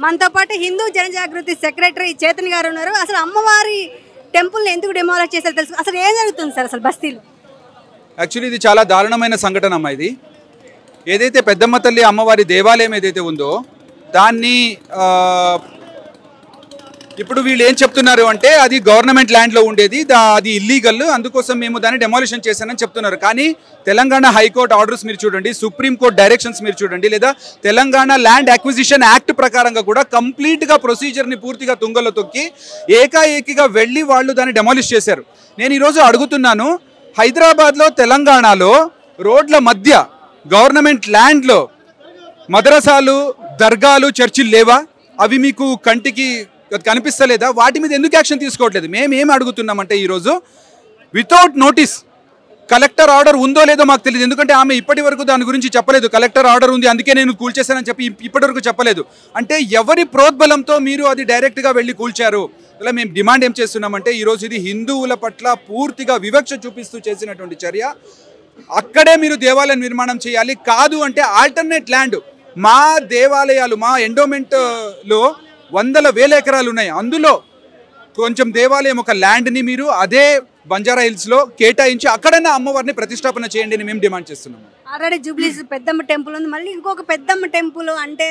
మనతో పాటు హిందూ జనజాగృతి సెక్రటరీ చేతన్ గారు ఉన్నారు. అసలు అమ్మవారి టెంపుల్ని ఎందుకు డెమాలిష్ చేశారో తెలుసు. అసలు ఏం జరుగుతుంది సార్ అసలు బస్తీలో? యాక్చువల్లీ ఇది చాలా దారుణమైన సంఘటన అమ్మ. ఇది ఏదైతే పెద్దమ్మ తల్లి అమ్మవారి దేవాలయం ఏదైతే ఉందో దాన్ని ఇప్పుడు వీళ్ళు ఏం చెప్తున్నారు అంటే అది గవర్నమెంట్ ల్యాండ్లో ఉండేది, అది ఇల్లీగల్, అందుకోసం మేము దాన్ని డెమాలిషన్ చేశానని చెప్తున్నారు. కానీ తెలంగాణ హైకోర్టు ఆర్డర్స్ మీరు చూడండి, సుప్రీంకోర్టు డైరెక్షన్స్ మీరు చూడండి, లేదా తెలంగాణ ల్యాండ్ అక్విజిషన్ యాక్ట్ ప్రకారంగా కూడా కంప్లీట్గా ప్రొసీజర్ని పూర్తిగా తుంగలో తొక్కి ఏకాఏకిగా వెళ్ళి వాళ్ళు దాన్ని డెమాలిష్ చేశారు. నేను ఈరోజు అడుగుతున్నాను, హైదరాబాద్లో తెలంగాణలో రోడ్ల మధ్య గవర్నమెంట్ ల్యాండ్లో మదరసాలు, దర్గాలు, చర్చిలు లేవా? అవి మీకు కంటికి కనిపిస్తలేదా? వాటి మీద ఎందుకు యాక్షన్ తీసుకోవట్లేదు? మేమేం అడుగుతున్నామంటే ఈరోజు వితౌట్ నోటీస్ కలెక్టర్ ఆర్డర్ ఉందో లేదో మాకు తెలియదు. ఎందుకంటే ఆమె ఇప్పటి వరకు దాని గురించి చెప్పలేదు. కలెక్టర్ ఆర్డర్ ఉంది అందుకే నేను కూల్చేశానని చెప్పి ఇప్పటి వరకు చెప్పలేదు. అంటే ఎవరి ప్రోద్బలంతో మీరు అది డైరెక్ట్గా వెళ్ళి కూల్చారు? ఇలా మేము డిమాండ్ ఏం చేస్తున్నామంటే ఈరోజు ఇది హిందువుల పట్ల పూర్తిగా వివక్ష చూపిస్తూ చేసినటువంటి చర్య. అక్కడే మీరు దేవాలయం నిర్మాణం చేయాలి, కాదు అంటే ఆల్టర్నేట్ ల్యాండ్, మా దేవాలయాలు మా ఎండోమెంట్లో వందల వేల ఎకరాలు ఉన్నాయి, అందులో కొంచెం దేవాలయం ఒక ల్యాండ్ని మీరు అదే బంజారా హిల్స్లో కేటాయించి అక్కడైనా అమ్మవారిని ప్రతిష్టాపన చేయండి అని మేము డిమాండ్ చేస్తున్నాము. ఆల్రెడీ జూబ్లీస్ పెద్దమ్మ టెంపుల్ ఉంది, మళ్ళీ ఇంకొక పెద్దమ్మ టెంపుల్ అంటే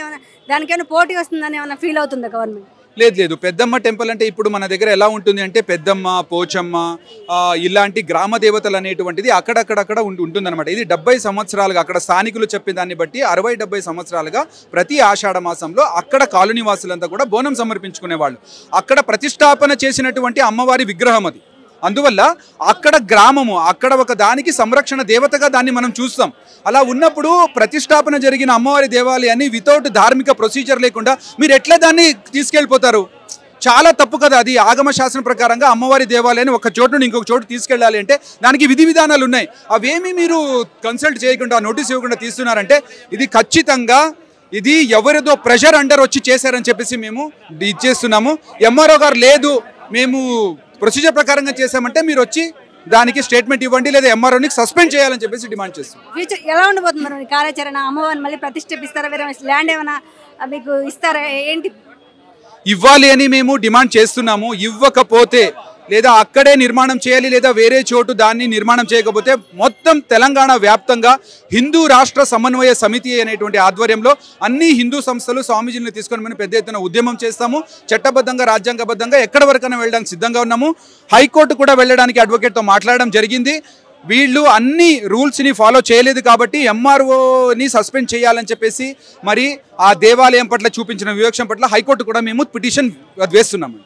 దానికైనా పోటీ వస్తుందని ఏమైనా ఫీల్ అవుతుందా గవర్నమెంట్? లేదు. పెద్దమ్మ టెంపుల్ అంటే ఇప్పుడు మన దగ్గర ఎలా ఉంటుంది అంటే పెద్దమ్మ, పోచమ్మ ఇలాంటి గ్రామ దేవతలు అనేటువంటిది అక్కడక్కడ ఉంటుందన్నమాట. ఇది 70 సంవత్సరాలుగా అక్కడ స్థానికులు చెప్పే దాన్ని బట్టి 60-70 సంవత్సరాలుగా ప్రతి ఆషాఢ మాసంలో అక్కడ కాలనీ వాసులంతా కూడా బోనం సమర్పించుకునేవాళ్ళు. అక్కడ ప్రతిష్టాపన చేసినటువంటి అమ్మవారి విగ్రహం అది. అందువల్ల అక్కడ గ్రామము, అక్కడ ఒక దానికి సంరక్షణ దేవతగా దాన్ని మనం చూస్తాం. అలా ఉన్నప్పుడు ప్రతిష్టాపన జరిగిన అమ్మవారి దేవాలయాన్ని వితౌట్ ధార్మిక ప్రొసీజర్ లేకుండా మీరు ఎట్లా దాన్ని తీసుకెళ్ళిపోతారు? చాలా తప్పు కదా అది. ఆగమ శాస్త్రం ప్రకారంగా అమ్మవారి దేవాలయాన్ని ఒక చోటు నుండి ఇంకొక చోటు తీసుకెళ్ళాలి అంటే దానికి విధి విధానాలు ఉన్నాయి. అవేమీ మీరు కన్సల్ట్ చేయకుండా, నోటీస్ ఇవ్వకుండా తీస్తున్నారంటే ఇది ఖచ్చితంగా ఇది ఎవరిదో ప్రెషర్ అండర్ వచ్చి చేశారని చెప్పేసి మేము ఇచ్చేస్తున్నాము. ఎంఆర్ఓ గారు లేదు మేము ప్రొసీజర్ ప్రకారంగా చేశామంటే మీరు వచ్చి దానికి స్టేట్మెంట్ ఇవ్వండి, లేదా ఎంఆర్ఓని సస్పెండ్ చేయాలని చెప్పేసి డిమాండ్ చేస్తాం. ఫ్యూచర్ ఎలా ఉండబోతుంది మరి కార్యాచరణ? అమ్మవారిని మళ్ళీ ప్రతిష్ఠిస్తారా? వేరే ల్యాండ్ ఏమైనా మీకు ఇస్తారా? ఏంటి ఇవ్వాలి అని మేము డిమాండ్ చేస్తున్నాము. ఇవ్వకపోతే లేదా అక్కడే నిర్మాణం చేయాలి, లేదా వేరే చోటు దాన్ని నిర్మాణం చేయకపోతే మొత్తం తెలంగాణ వ్యాప్తంగా హిందూ రాష్ట్ర సమన్వయ సమితి అనేటువంటి ఆధ్వర్యంలో అన్ని హిందూ సంస్థలు స్వామీజీని తీసుకొని మనం పెద్ద ఎత్తున ఉద్యమం చేస్తాము. చట్టబద్ధంగా, రాజ్యాంగబద్ధంగా ఎక్కడి వరకైనా వెళ్ళడానికి సిద్ధంగా ఉన్నాము. హైకోర్టు కూడా వెళ్ళడానికి అడ్వకేట్తో మాట్లాడడం జరిగింది. వీళ్ళు అన్ని రూల్స్ని ఫాలో చేయలేదు కాబట్టి ఎంఆర్ఓని సస్పెండ్ చేయాలని చెప్పేసి మరి ఆ దేవాలయం పట్ల చూపించిన వివక్షం పట్ల హైకోర్టు కూడా మేము పిటిషన్ వేస్తున్నాము.